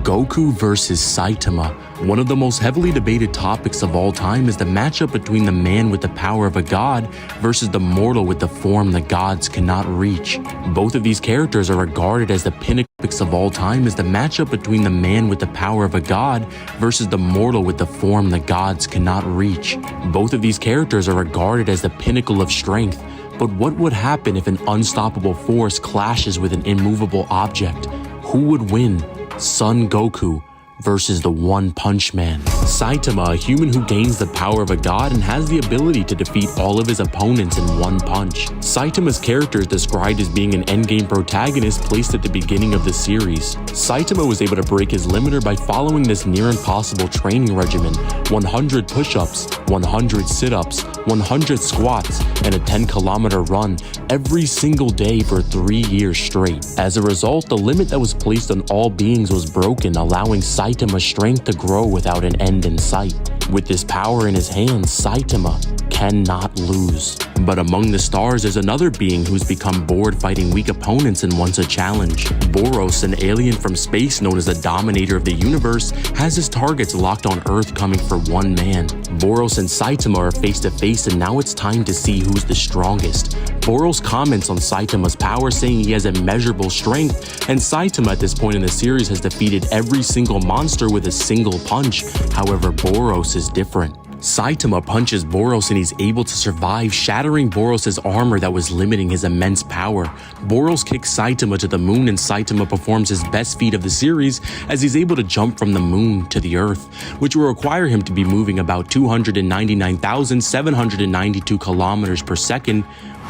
Goku versus Saitama. One of the most heavily debated topics of all time is the matchup between the man with the power of a god versus the mortal with the form the gods cannot reach. Both of these characters are regarded as the pinnacles of all time as the matchup between the man with the power of a god versus the mortal with the form the gods cannot reach. Both of these characters are regarded as the pinnacle of strength. But what would happen if an unstoppable force clashes with an immovable object? Who would win? Son Goku versus the One Punch Man. Saitama, a human who gains the power of a god and has the ability to defeat all of his opponents in one punch. Saitama's character is described as being an endgame protagonist placed at the beginning of the series. Saitama was able to break his limiter by following this near impossible training regimen: 100 push-ups, 100 sit-ups, 100 squats, and a 10-kilometer run every single day for 3 years straight. As a result, the limit that was placed on all beings was broken, allowing Saitama's strength to grow without an end in sight. With this power in his hands, Saitama cannot lose. But among the stars, there's another being who's become bored fighting weak opponents and wants a challenge. Boros, an alien from space known as the dominator of the universe, has his targets locked on Earth, coming for one man. Boros and Saitama are face to face, and now it's time to see who's the strongest. Boros comments on Saitama's power, saying he has immeasurable strength, and Saitama at this point in the series has defeated every single monster with a single punch. However, Boros is different. Saitama punches Boros and he's able to survive, shattering Boros' armor that was limiting his immense power. Boros kicks Saitama to the moon, and Saitama performs his best feat of the series as he's able to jump from the moon to the earth, which will require him to be moving about 299,792 kilometers per second,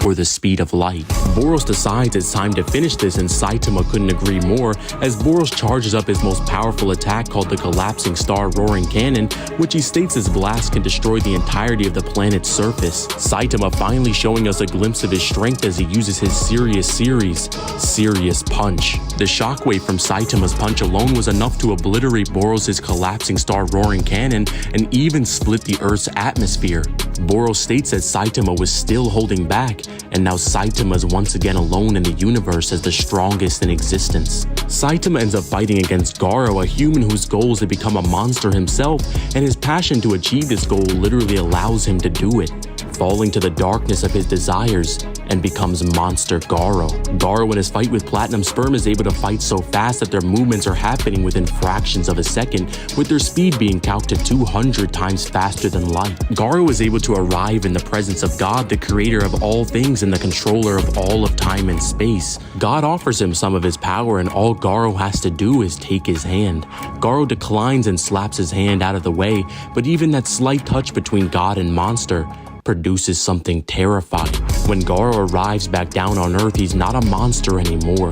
or the speed of light. Boros decides it's time to finish this, and Saitama couldn't agree more as Boros charges up his most powerful attack called the Collapsing Star Roaring Cannon, which he states his blast can destroy the entirety of the planet's surface. Saitama finally showing us a glimpse of his strength as he uses his Serious Punch. The shockwave from Saitama's punch alone was enough to obliterate Boros' Collapsing Star Roaring Cannon and even split the Earth's atmosphere. Boros states that Saitama was still holding back, and now Saitama is once again alone in the universe as the strongest in existence. Saitama ends up fighting against Garo, a human whose goal is to become a monster himself, and his passion to achieve this goal literally allows him to do it, falling to the darkness of his desires, and becomes Monster Garo. Garo, in his fight with Platinum Sperm, is able to fight so fast that their movements are happening within fractions of a second, with their speed being calced to 200 times faster than light. Garo is able to arrive in the presence of God, the creator of all things and the controller of all of time and space. God offers him some of his power, and all Garo has to do is take his hand. Garo declines and slaps his hand out of the way, but even that slight touch between God and Monster produces something terrifying. When Garo arrives back down on Earth, he's not a monster anymore.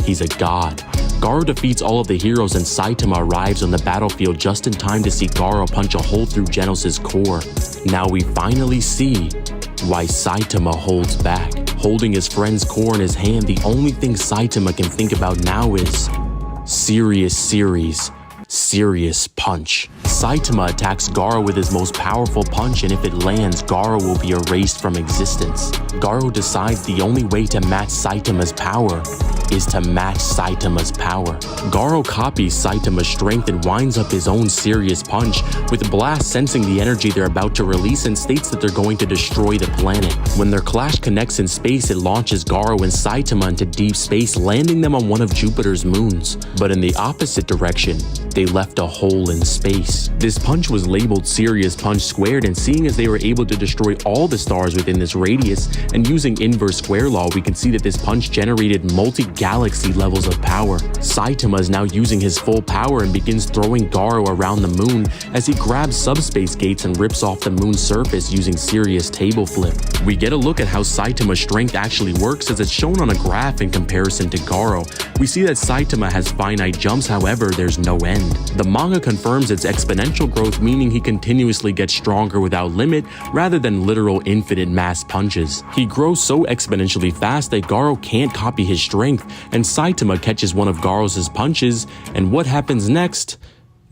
He's a god. Garo defeats all of the heroes, and Saitama arrives on the battlefield just in time to see Garo punch a hole through Genos' core. Now we finally see why Saitama holds back. Holding his friend's core in his hand, the only thing Saitama can think about now is Serious Punch. Saitama attacks Garo with his most powerful punch, and if it lands, Garo will be erased from existence. Garo decides the only way to match Saitama's power is to match Saitama's power. Garo copies Saitama's strength and winds up his own Serious Punch, with Blast sensing the energy they're about to release and states that they're going to destroy the planet. When their clash connects in space, it launches Garo and Saitama into deep space, landing them on one of Jupiter's moons. But in the opposite direction, they left a hole in space. This punch was labeled Serious Punch Squared, and seeing as they were able to destroy all the stars within this radius, and using inverse square law, we can see that this punch generated multi-galaxy levels of power. Saitama is now using his full power and begins throwing Garo around the moon as he grabs subspace gates and rips off the moon's surface using Serious Table Flip. We get a look at how Saitama's strength actually works as it's shown on a graph in comparison to Garo. We see that Saitama has finite jumps, however, there's no end. The manga confirms its exponential growth, meaning he continuously gets stronger without limit rather than literal infinite mass punches. He grows so exponentially fast that Garo can't copy his strength, and Saitama catches one of Garo's punches, and what happens next?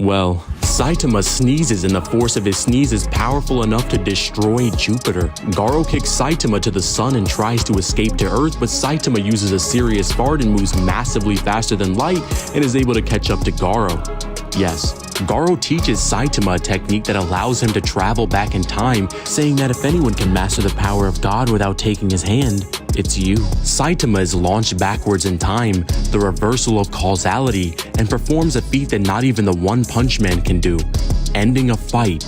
Well, Saitama sneezes and the force of his sneeze is powerful enough to destroy Jupiter. Garo kicks Saitama to the sun and tries to escape to Earth, but Saitama uses a serious fart and moves massively faster than light and is able to catch up to Garo. Yes, Garo teaches Saitama a technique that allows him to travel back in time, saying that if anyone can master the power of God without taking his hand, it's you. Saitama is launched backwards in time, the reversal of causality, and performs a feat that not even the One Punch Man can do, ending a fight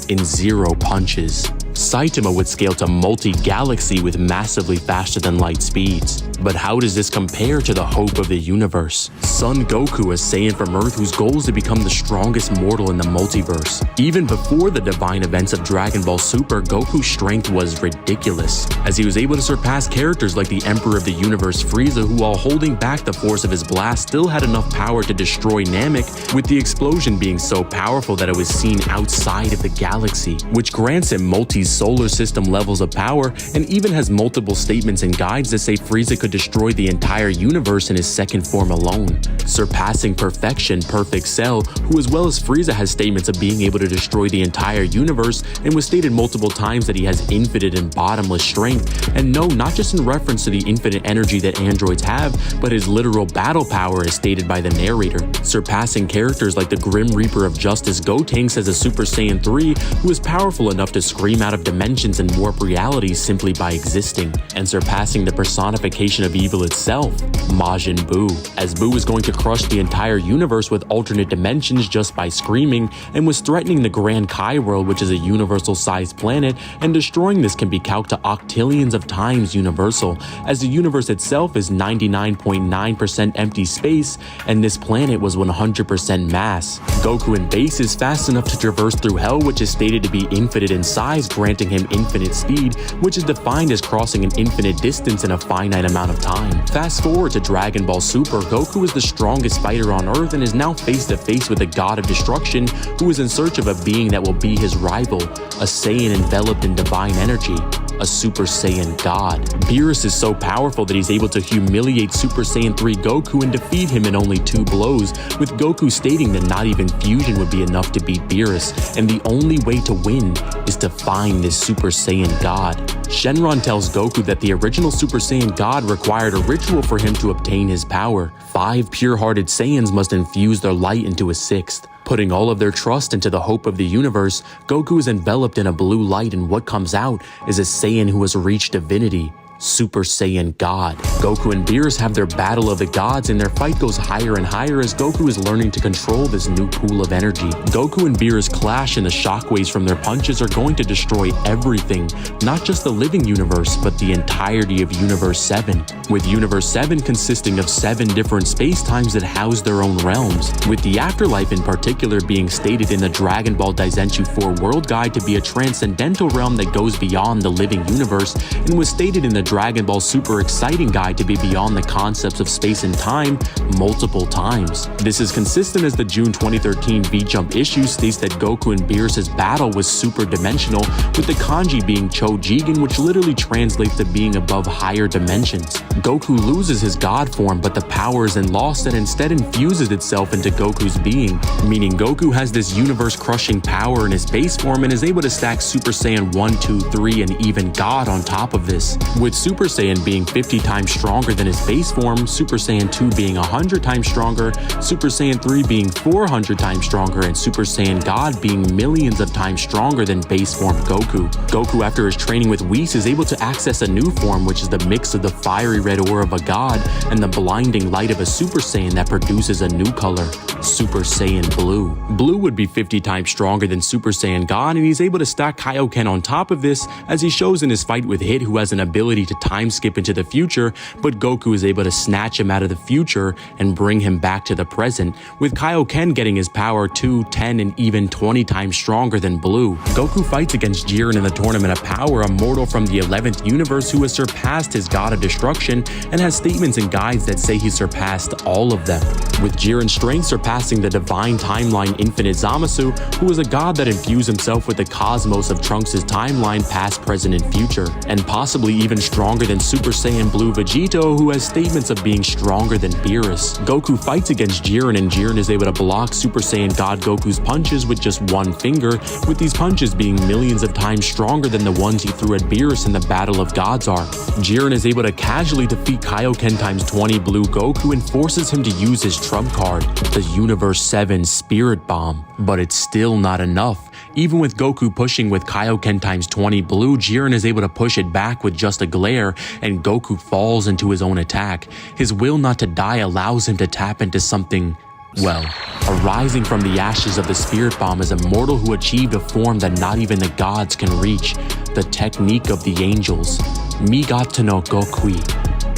in 0 punches. Saitama would scale to multi-galaxy with massively faster than light speeds. But how does this compare to the hope of the universe? Son Goku, a Saiyan from Earth whose goal is to become the strongest mortal in the multiverse. Even before the divine events of Dragon Ball Super, Goku's strength was ridiculous, as he was able to surpass characters like the Emperor of the Universe Frieza, who while holding back the force of his blast still had enough power to destroy Namek, with the explosion being so powerful that it was seen outside of the galaxy, which grants him multi-solar system levels of power, and even has multiple statements and guides that say Frieza could destroy the entire universe in his second form alone. Surpassing perfection, Perfect Cell, who as well as Frieza has statements of being able to destroy the entire universe, and was stated multiple times that he has infinite and bottomless strength, and no, not just in reference to the infinite energy that androids have, but his literal battle power as stated by the narrator. Surpassing characters like the Grim Reaper of Justice Gotenks as a Super Saiyan 3, who is powerful enough to scream out of dimensions and warp realities simply by existing, and surpassing the personification of evil itself, Majin Buu, as Buu is going to crush the entire universe with alternate dimensions just by screaming, and was threatening the Grand Kai world, which is a universal-sized planet, and destroying this can be calced to octillions of times universal, as the universe itself is 99.9% empty space, and this planet was 100% mass. Goku in base is fast enough to traverse through hell, which is stated to be infinite in size, granting him infinite speed, which is defined as crossing an infinite distance in a finite amount of time. Fast forward to Dragon Ball Super, Goku is the strongest fighter on Earth and is now face to face with the God of Destruction, who is in search of a being that will be his rival, a Saiyan enveloped in divine energy, a Super Saiyan God. Beerus is so powerful that he's able to humiliate Super Saiyan 3 Goku and defeat him in only 2 blows, with Goku stating that not even fusion would be enough to beat Beerus, and the only way to win is to find this Super Saiyan God. Shenron tells Goku that the original Super Saiyan God required a ritual for him to obtain his power. 5 pure-hearted Saiyans must infuse their light into a 6th. Putting all of their trust into the hope of the universe, Goku is enveloped in a blue light, and what comes out is a Saiyan who has reached divinity, Super Saiyan God. Goku and Beerus have their battle of the gods, and their fight goes higher and higher as Goku is learning to control this new pool of energy. Goku and Beerus clash, and the shockwaves from their punches are going to destroy everything, not just the living universe, but the entirety of Universe 7, with Universe 7 consisting of 7 different space-times that house their own realms, with the afterlife in particular being stated in the Dragon Ball Daizenshuu 4 World Guide to be a transcendental realm that goes beyond the living universe, and was stated in the Dragon Ball Super Exciting Guide to be beyond the concepts of space and time multiple times. This is consistent as the June 2013 V-Jump issue states that Goku and Beerus' battle was super dimensional, with the kanji being Chojigen, which literally translates to being above higher dimensions. Goku loses his god form, but the power isn't lost and instead infuses itself into Goku's being, meaning Goku has this universe-crushing power in his base form and is able to stack Super Saiyan 1, 2, 3, and even God on top of this, with Super Saiyan being 50 times stronger than his base form, Super Saiyan 2 being 100 times stronger, Super Saiyan 3 being 400 times stronger, and Super Saiyan God being millions of times stronger than base form Goku. Goku, after his training with Whis, is able to access a new form, which is the mix of the fiery red aura of a god and the blinding light of a Super Saiyan that produces a new color, Super Saiyan Blue. Blue would be 50 times stronger than Super Saiyan God, and he's able to stack Kaioken on top of this, as he shows in his fight with Hit, who has an ability to time skip into the future, but Goku is able to snatch him out of the future and bring him back to the present, with Kaioken getting his power 2, 10, and even 20 times stronger than Blue. Goku fights against Jiren in the Tournament of Power, a mortal from the 11th universe who has surpassed his God of Destruction and has statements and guides that say he surpassed all of them, with Jiren's strength surpassing the divine timeline Infinite Zamasu, who is a god that infused himself with the cosmos of Trunks' timeline past, present, and future, and possibly even stronger stronger than Super Saiyan Blue Vegito, who has statements of being stronger than Beerus. Goku fights against Jiren, and Jiren is able to block Super Saiyan God Goku's punches with just one finger, with these punches being millions of times stronger than the ones he threw at Beerus in the Battle of Gods arc. Jiren is able to casually defeat Kaioken times 20 Blue Goku and forces him to use his trump card, the Universe 7 Spirit Bomb. But it's still not enough. Even with Goku pushing with Kaioken times 20 Blue, Jiren is able to push it back with just a glare, and Goku falls into his own attack. His will not to die allows him to tap into something, well, arising from the ashes of the Spirit Bomb is a mortal who achieved a form that not even the gods can reach, the technique of the angels, Migato no Gokui,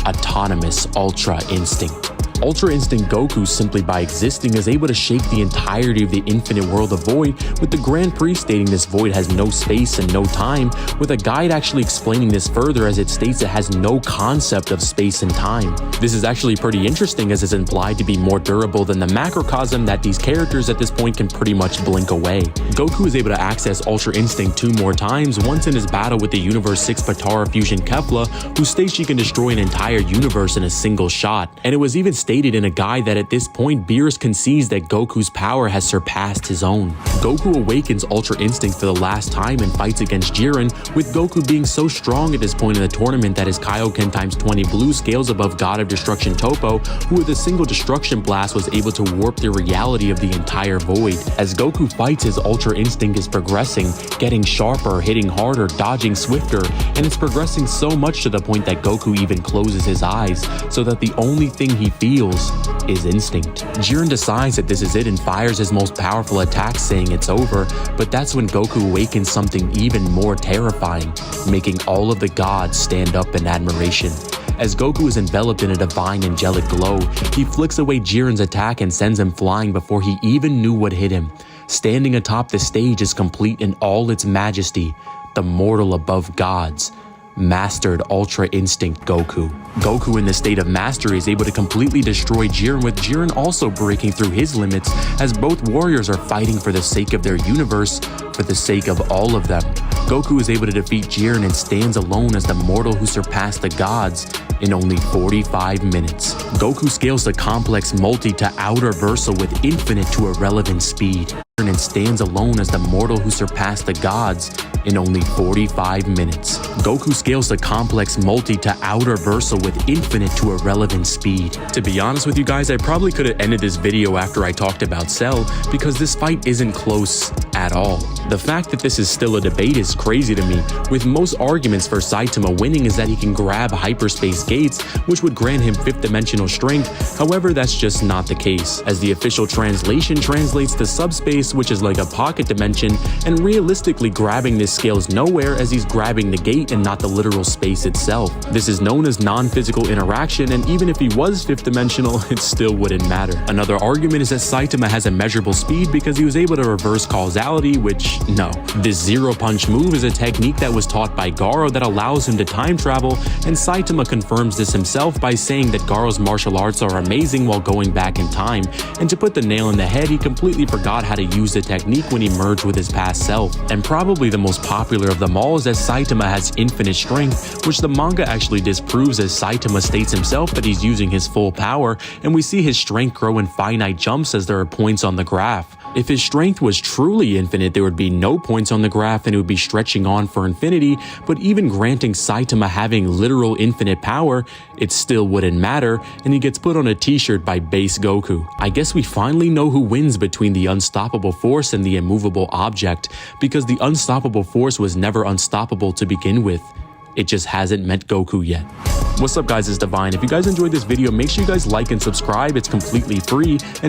Autonomous Ultra Instinct. Ultra Instinct Goku, simply by existing, is able to shake the entirety of the infinite world of Void, with the Grand Priest stating this void has no space and no time, with a guide actually explaining this further as it states it has no concept of space and time. This is actually pretty interesting as it's implied to be more durable than the macrocosm that these characters at this point can pretty much blink away. Goku is able to access Ultra Instinct 2 more times, once in his battle with the Universe 6 Potara Fusion Kefla, who states she can destroy an entire universe in a single shot, and it was even stated in a guide that at this point Beerus concedes that Goku's power has surpassed his own. Goku awakens Ultra Instinct for the last time and fights against Jiren, with Goku being so strong at this point in the tournament that his Kaioken times 20 Blue scales above God of Destruction Toppo, who with a single destruction blast was able to warp the reality of the entire void. As Goku fights, his Ultra Instinct is progressing, getting sharper, hitting harder, dodging swifter, and it's progressing so much to the point that Goku even closes his eyes, so that the only thing he feels is instinct. Jiren decides that this is it and fires his most powerful attack, saying it's over, but that's when Goku awakens something even more terrifying, making all of the gods stand up in admiration. As Goku is enveloped in a divine angelic glow, he flicks away Jiren's attack and sends him flying before he even knew what hit him. Standing atop the stage is complete in all its majesty, the mortal above gods, Mastered Ultra Instinct Goku. Goku in the state of mastery is able to completely destroy Jiren, with Jiren also breaking through his limits, as both warriors are fighting for the sake of their universe, for the sake of all of them. Goku is able to defeat Jiren and stands alone as the mortal who surpassed the gods in only 45 minutes. Goku scales the complex multi to outer versal with infinite to irrelevant speed, and stands alone as the mortal who surpassed the gods in only 45 minutes. Goku scales the complex multi to outer versal with infinite to irrelevant speed. To be honest with you guys, I probably could have ended this video after I talked about Cell, because this fight isn't close at all. The fact that this is still a debate is crazy to me, with most arguments for Saitama winning is that he can grab hyperspace gates, which would grant him 5th dimensional strength. However, that's just not the case, as the official translation translates to subspace, which is like a pocket dimension, and realistically grabbing this scales nowhere, as he's grabbing the gate and not the literal space itself. This is known as non-physical interaction, and even if he was 5th dimensional, it still wouldn't matter. Another argument is that Saitama has immeasurable speed because he was able to reverse causality, which, no. This Zero Punch move is a technique that was taught by Garo that allows him to time travel, and Saitama confirms this himself by saying that Garo's martial arts are amazing while going back in time, and to put the nail in the head, he completely forgot how to use the technique when he merged with his past self. And probably the most popular of them all is that Saitama has infinite strength, which the manga actually disproves, as Saitama states himself that he's using his full power, and we see his strength grow in finite jumps as there are points on the graph. If his strength was truly infinite, there would be no points on the graph and it would be stretching on for infinity, but even granting Saitama having literal infinite power, it still wouldn't matter, and he gets put on a t-shirt by base Goku. I guess we finally know who wins between the unstoppable force and the immovable object, because the unstoppable force was never unstoppable to begin with. It just hasn't met Goku yet. What's up guys, it's Divine. If you guys enjoyed this video, make sure you guys like and subscribe. It's completely free. And